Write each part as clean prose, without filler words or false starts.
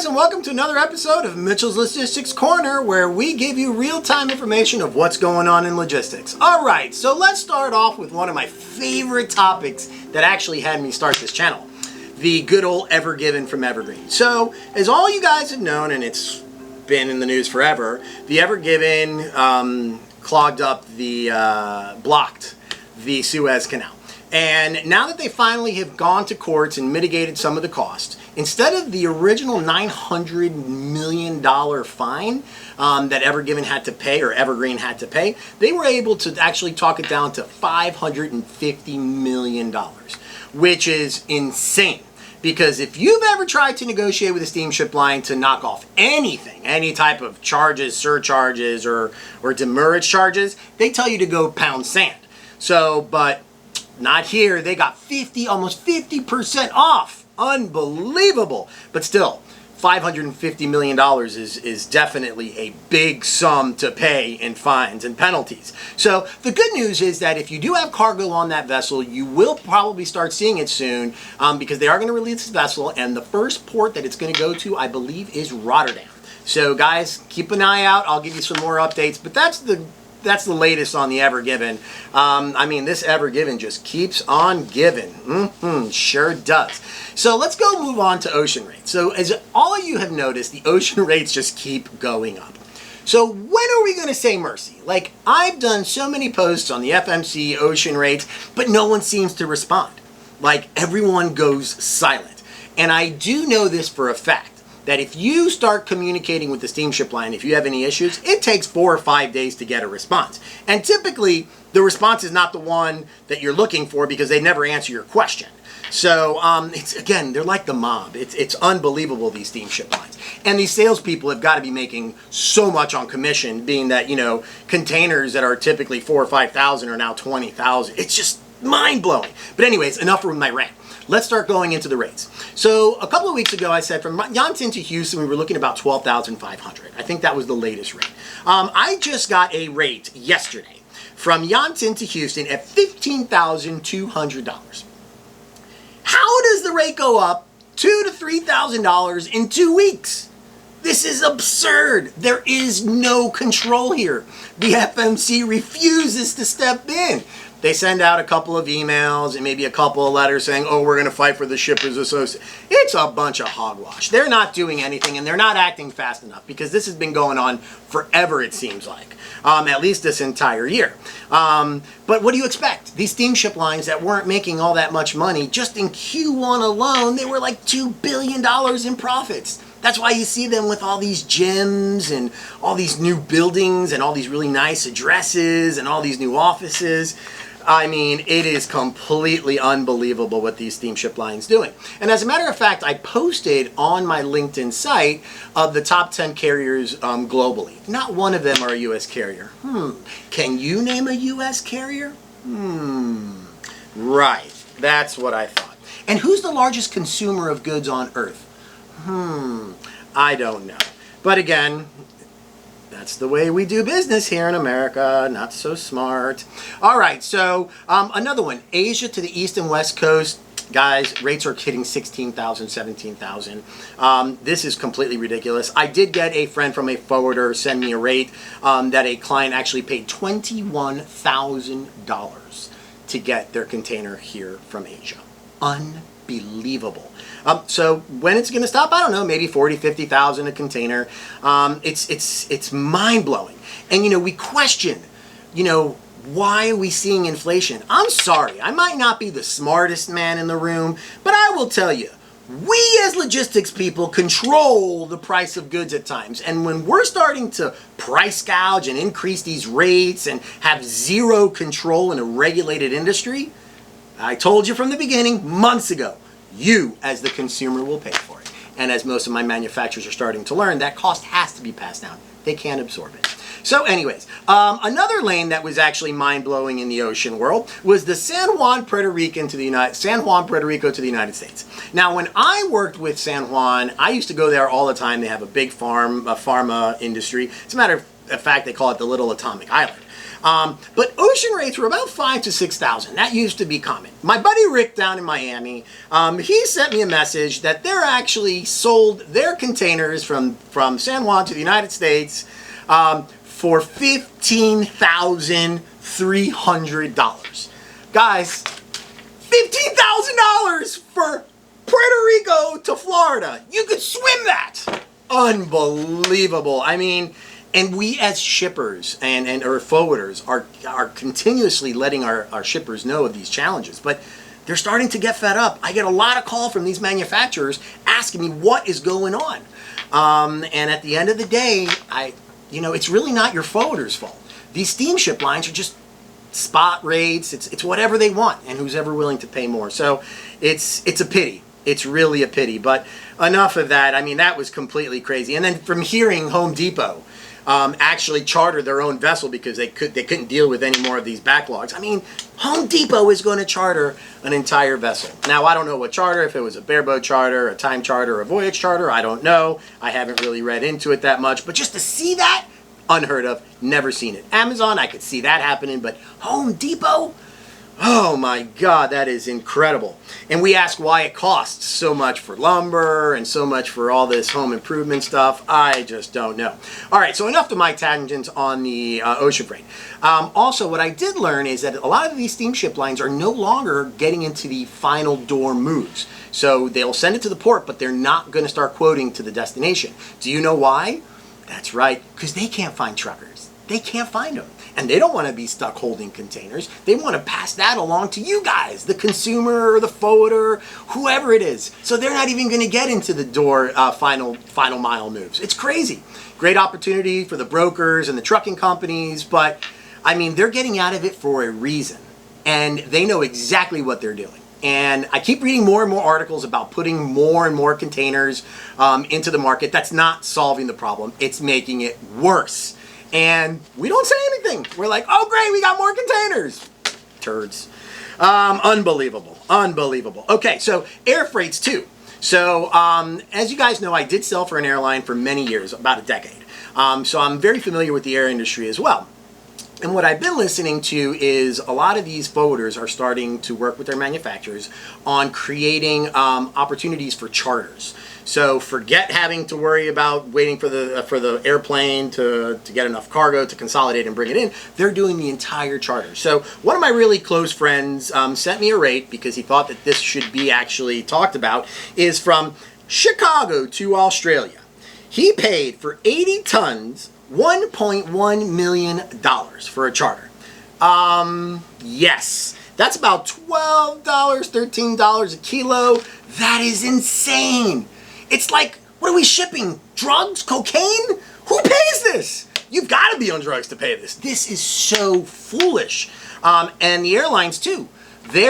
guys, and welcome to another episode of Mitchell's Logistics Corner, where we give you real-time information of what's going on in logistics. Alright, so let's start off with one of my favorite topics that actually had me start this channel. The good old Evergreen from Evergreen. So, as all you guys have known, and it's been in the news forever, the Evergreen clogged up blocked the Suez Canal. And now that they finally have gone to courts and mitigated some of the cost, instead of the original $900 million fine that Evergreen had to pay, they were able to actually talk it down to $550 million, which is insane. Because if you've ever tried to negotiate with a steamship line to knock off anything, any type of charges, surcharges, or demurrage charges, they tell you to go pound sand. So, but not here. They got almost 50% off. Unbelievable. But still, $550 million is definitely a big sum to pay in fines and penalties. So the good news is that if you do have cargo on that vessel, you will probably start seeing it soon because they are going to release this vessel, and the first port that it's going to go to, I believe, is Rotterdam. So guys, keep an eye out. I'll give you some more updates, but that's the latest on the Evergreen. I mean, this Evergreen just keeps on giving. Sure does. So let's go move on to ocean rates. So as all of you have noticed, the ocean rates just keep going up. So when are we going to say mercy? Like, I've done so many posts on the FMC ocean rates, but no one seems to respond. Like, everyone goes silent. And I do know this for a fact, that if you start communicating with the steamship line, if you have any issues, it takes 4 or 5 days to get a response. And typically, the response is not the one that you're looking for because they never answer your question. So, again, they're like the mob. It's unbelievable, these steamship lines. And these salespeople have got to be making so much on commission, being that, you know, containers that are typically 4,000 or 5,000 are now 20,000. It's just mind-blowing. But anyways, enough with my rant. Let's start going into the rates. So a couple of weeks ago, I said from Yanton to Houston, we were looking about $12,500. I think that was the latest rate. I just got a rate yesterday from Yanton to Houston at $15,200. How does the rate go up $2,000 to $3,000 in 2 weeks? This is absurd. There is no control here. The FMC refuses to step in. They send out a couple of emails and maybe a couple of letters saying, oh, we're going to fight for the Shippers Association. It's a bunch of hogwash. They're not doing anything, and they're not acting fast enough because this has been going on forever, it seems like, at least this entire year. But what do you expect? These steamship lines that weren't making all that much money, just in Q1 alone, they were like $2 billion in profits. That's why you see them with all these gyms and all these new buildings and all these really nice addresses and all these new offices. I mean, it is completely unbelievable what these steamship lines doing. And as a matter of fact, I posted on my LinkedIn site of the top 10 carriers globally. Not one of them are a U.S. carrier. Can you name a U.S. carrier? Right. That's what I thought. And who's the largest consumer of goods on Earth? I don't know. But again, that's the way we do business here in America. Not so smart. All right, so another one. Asia to the east and west coast. Guys, rates are hitting 16,000, 17,000. This is completely ridiculous. I did get a friend from a forwarder send me a rate that a client actually paid $21,000 to get their container here from Asia. Unbelievable. So when it's going to stop, I don't know, maybe 40, 50,000 a container. It's mind-blowing. And, you know, we question, you know, why are we seeing inflation? I'm sorry, I might not be the smartest man in the room, but I will tell you, we as logistics people control the price of goods at times. And when we're starting to price gouge and increase these rates and have zero control in a regulated industry, I told you from the beginning, months ago, you as the consumer will pay for it. And as most of my manufacturers are starting to learn, that cost has to be passed down. They can't absorb it. So anyways, another lane that was actually mind-blowing in the ocean world was the San Juan, Puerto Rico to the United States. Now, when I worked with San Juan, I used to go there all the time. They have a big pharma industry. As a matter of fact, they call it the Little Atomic Island. But ocean rates were about 5,000 to 6,000. That used to be common. My buddy Rick down in Miami, he sent me a message that they're actually sold their containers from San Juan to the United States for $15,300. Guys, $15,000 for Puerto Rico to Florida. You could swim that. Unbelievable. I mean, and we as shippers and or forwarders are continuously letting our shippers know of these challenges, but they're starting to get fed up. I get a lot of call from these manufacturers asking me what is going on. And at the end of the day, it's really not your forwarder's fault. These steamship lines are just spot rates. It's whatever they want, and who's ever willing to pay more. So it's a pity. It's really a pity. But enough of that. I mean, that was completely crazy. And then from hearing Home Depot actually charter their own vessel because they couldn't deal with any more of these backlogs. I mean, Home Depot is going to charter an entire vessel. Now, I don't know what charter, if it was a bareboat charter, a time charter, a voyage charter, I don't know. I haven't really read into it that much, but just to see that, unheard of, never seen it. Amazon, I could see that happening, but Home Depot? Oh my God, that is incredible. And we ask why it costs so much for lumber and so much for all this home improvement stuff. I just don't know. All right, so enough of my tangents on the ocean freight. Also, what I did learn is that a lot of these steamship lines are no longer getting into the final door moves. So they'll send it to the port, but they're not going to start quoting to the destination. Do you know why? That's right, because they can't find truckers. They can't find them. And they don't want to be stuck holding containers. They want to pass that along to you guys, the consumer or the forwarder, whoever it is. So they're not even going to get into the door final mile moves. It's crazy. Great opportunity for the brokers and the trucking companies, but I mean, they're getting out of it for a reason. And they know exactly what they're doing. And I keep reading more and more articles about putting more and more containers into the market. That's not solving the problem. It's making it worse. And we don't say anything. We're like, oh great, we got more containers. Turds. Unbelievable. Unbelievable. Okay, so air freights too. So as you guys know, I did sell for an airline for many years, about a decade. So I'm very familiar with the air industry as well. And what I've been listening to is a lot of these forwarders are starting to work with their manufacturers on creating opportunities for charters. So forget having to worry about waiting for the airplane to get enough cargo to consolidate and bring it in. They're doing the entire charter. So one of my really close friends sent me a rate because he thought that this should be actually talked about, is from Chicago to Australia. He paid for 80 tons, $1.1 million for a charter. Yes, that's about $12, $13 a kilo. That is insane. It's like, what are we shipping? Drugs? Cocaine? Who pays this? You've got to be on drugs to pay this. This is so foolish. And the airlines too. They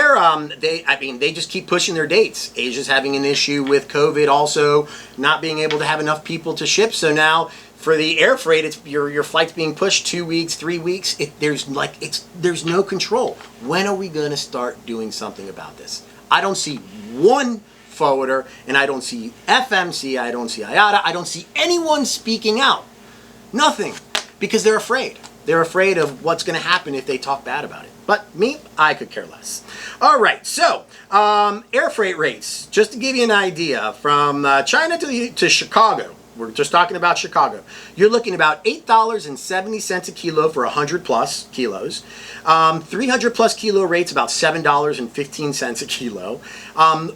just keep pushing their dates. Asia's having an issue with COVID, also not being able to have enough people to ship. So now for the air freight, it's your flight's being pushed 2 weeks, 3 weeks. There's no control. When are we going to start doing something about this? I don't see one forwarder, and I don't see FMC, I don't see IATA, I don't see anyone speaking out. Nothing, because they're afraid. They're afraid of what's going to happen if they talk bad about it. But me, I could care less. All right, so air freight rates, just to give you an idea, from China to Chicago, we're just talking about Chicago, you're looking about $8.70 a kilo for 100 plus kilos. 300 plus kilo rates about $7.15 a kilo.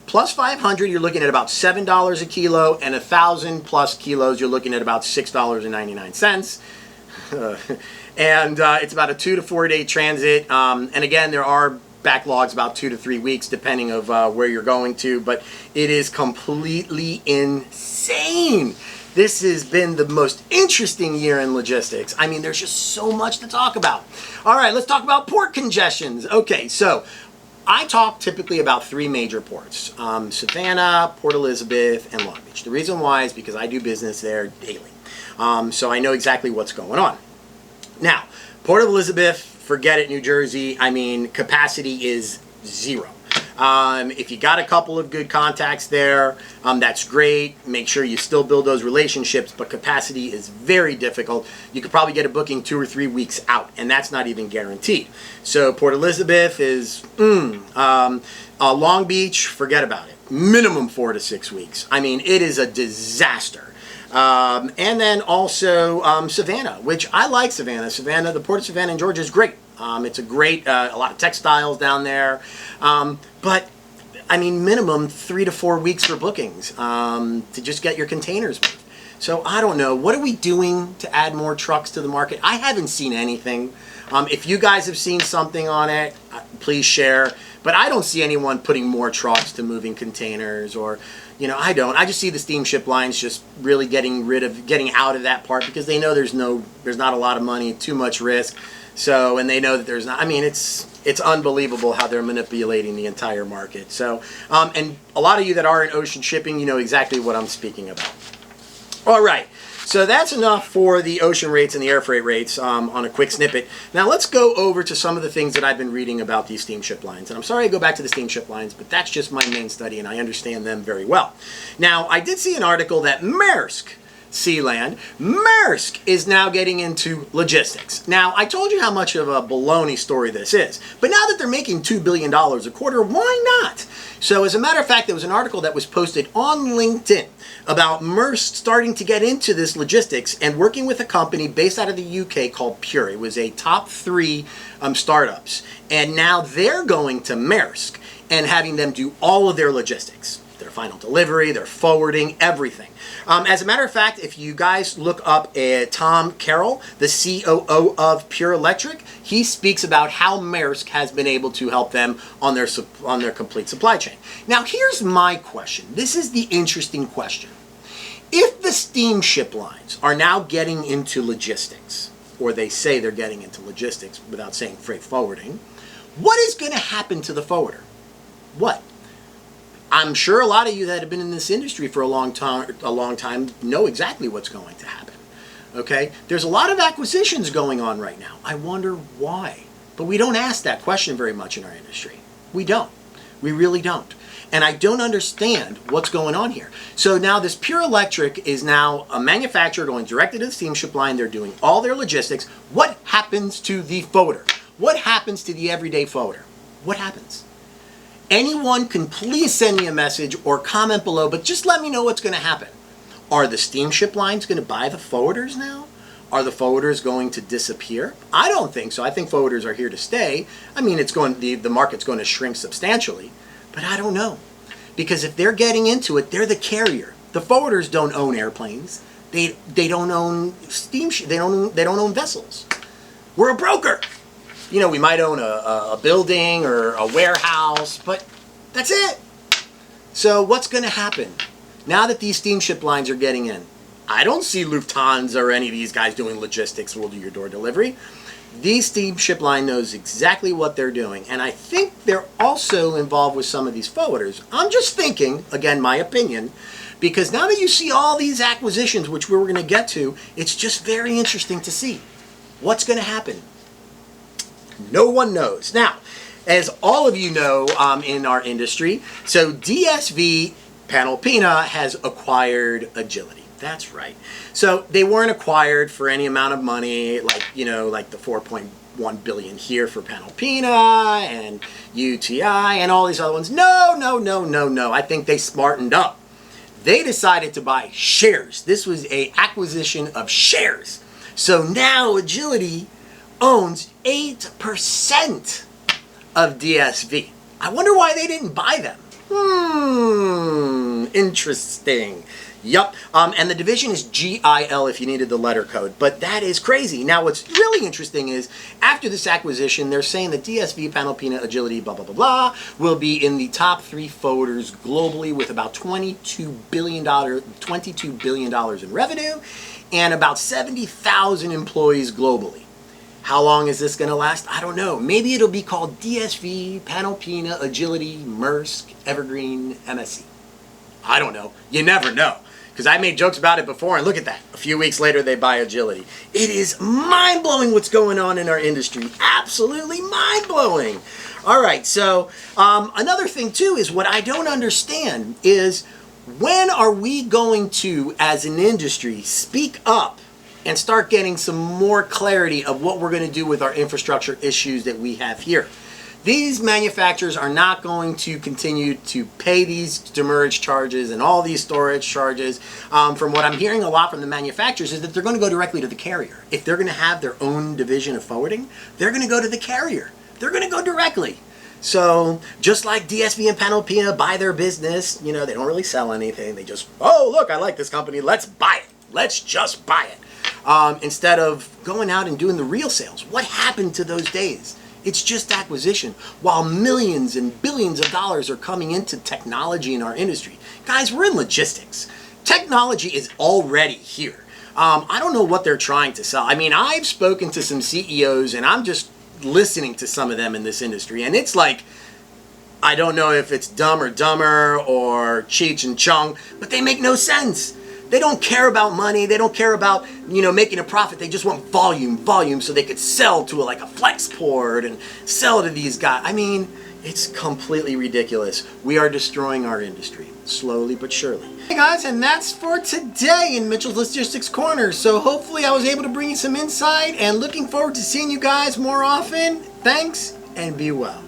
Plus 500, you're looking at about $7 a kilo, and 1,000 plus kilos, you're looking at about $6.99. And it's about a 2 to 4 day transit. And again, there are backlogs about 2 to 3 weeks depending of where you're going to, but it is completely insane. This has been the most interesting year in logistics. I mean, there's just so much to talk about. All right, let's talk about port congestions. Okay, so I talk typically about 3 major ports, Savannah, Port Elizabeth, and Long Beach. The reason why is because I do business there daily. So I know exactly what's going on. Now, Port of Elizabeth, forget it, New Jersey. I mean, capacity is 0. If you got a couple of good contacts there, that's great. Make sure you still build those relationships, but capacity is very difficult. You could probably get a booking 2 or 3 weeks out, and that's not even guaranteed. So Port Elizabeth is, Long Beach, forget about it. Minimum 4 to 6 weeks. I mean, it is a disaster. And then also Savannah, which I like Savannah. Savannah, the Port of Savannah in Georgia is great. It's a great, a lot of textiles down there. But, I mean, minimum 3 to 4 weeks for bookings to just get your containers moved. So, I don't know. What are we doing to add more trucks to the market? I haven't seen anything. If you guys have seen something on it, please share. But I don't see anyone putting more trucks to moving containers or, you know, I don't. I just see the steamship lines just really getting out of that part because they know there's not a lot of money, too much risk. So, and they know that there's not, I mean, it's unbelievable how they're manipulating the entire market. So, and a lot of you that are in ocean shipping, you know exactly what I'm speaking about. All right. So that's enough for the ocean rates and the air freight rates on a quick snippet. Now let's go over to some of the things that I've been reading about these steamship lines. And I'm sorry I go back to the steamship lines, but that's just my main study and I understand them very well. Now, I did see an article that Maersk is now getting into logistics. Now, I told you how much of a baloney story this is, but now that they're making $2 billion a quarter, why not? So as a matter of fact, there was an article that was posted on LinkedIn about Maersk starting to get into this logistics and working with a company based out of the UK called Pure. It was a top 3 startups, and now they're going to Maersk and having them do all of their logistics. Their final delivery, their forwarding, everything. As a matter of fact, if you guys look up Tom Carroll, the COO of Pure Electric, he speaks about how Maersk has been able to help them on their complete supply chain. Now, here's my question. This is the interesting question. If the steamship lines are now getting into logistics, or they say they're getting into logistics without saying freight forwarding, what is going to happen to the forwarder? What? I'm sure a lot of you that have been in this industry for a long time know exactly what's going to happen. Okay? There's a lot of acquisitions going on right now. I wonder why. But we don't ask that question very much in our industry. We don't. We really don't. And I don't understand what's going on here. So now this Pure Electric is now a manufacturer going directly to the steamship line. They're doing all their logistics. What happens to the forwarder? What happens to the everyday forwarder? What happens? Anyone can please send me a message or comment below, but just let me know what's going to happen. Are the steamship lines going to buy the forwarders now? Are the forwarders going to disappear? I don't think so. I think forwarders are here to stay. I mean, the market's going to shrink substantially, but I don't know. Because if they're getting into it, they're the carrier. The forwarders don't own airplanes. They don't own steamship. They don't own vessels. We're a broker. You know, we might own a building or a warehouse, but that's it. So what's going to happen now that these steamship lines are getting in? I don't see Lufthansa or any of these guys doing logistics. We'll do your door delivery. These steamship line knows exactly what they're doing, and I think they're also involved with some of these forwarders. I'm just thinking, again, my opinion, because now that you see all these acquisitions, which we're going to get to, it's just very interesting to see what's going to happen. No one knows. Now, as all of you know in our industry, so DSV Panalpina has acquired Agility. That's right. So they weren't acquired for any amount of money, like, you know, like the 4.1 billion here for Panalpina and UTI and all these other ones. No. I think they smartened up. They decided to buy shares. This was an acquisition of shares. So now Agility owns 8% of DSV. I wonder why they didn't buy them. Interesting. Yup. And the division is GIL if you needed the letter code. But that is crazy. Now, what's really interesting is after this acquisition, they're saying that DSV, Panalpina, Agility, blah, blah, blah, blah, will be in the top 3 forwarders globally with about $22 billion in revenue and about 70,000 employees globally. How long is this going to last? I don't know. Maybe it'll be called DSV, Panalpina, Agility, Maersk, Evergreen, MSC. I don't know. You never know. Because I made jokes about it before, and look at that. A few weeks later, they buy Agility. It is mind-blowing what's going on in our industry. Absolutely mind-blowing. All right, so another thing too is what I don't understand is when are we going to, as an industry, speak up and start getting some more clarity of what we're going to do with our infrastructure issues that we have here. These manufacturers are not going to continue to pay these demurrage charges and all these storage charges. From what I'm hearing a lot from the manufacturers is that they're going to go directly to the carrier. If they're going to have their own division of forwarding, they're going to go to the carrier. They're going to go directly. So just like DSV and Panalpina buy their business, you know, they don't really sell anything. They just, oh, look, I like this company. Let's buy it. Let's just buy it. Instead of going out and doing the real sales. What happened to those days? It's just acquisition, while millions and billions of dollars are coming into technology in our industry. Guys, we're in logistics. Technology is already here. I don't know what they're trying to sell. I mean, I've spoken to some CEOs, and I'm just listening to some of them in this industry, and it's like, I don't know if it's Dumb or Dumber or Cheech and Chong, but they make no sense. They don't care about money. They don't care about, you know, making a profit. They just want volume, so they could sell to like a Flexport and sell to these guys. I mean, it's completely ridiculous. We are destroying our industry, slowly but surely. Hey guys, and that's for today in Mitchell's Logistics Corner. So hopefully I was able to bring you some insight, and looking forward to seeing you guys more often. Thanks, and be well.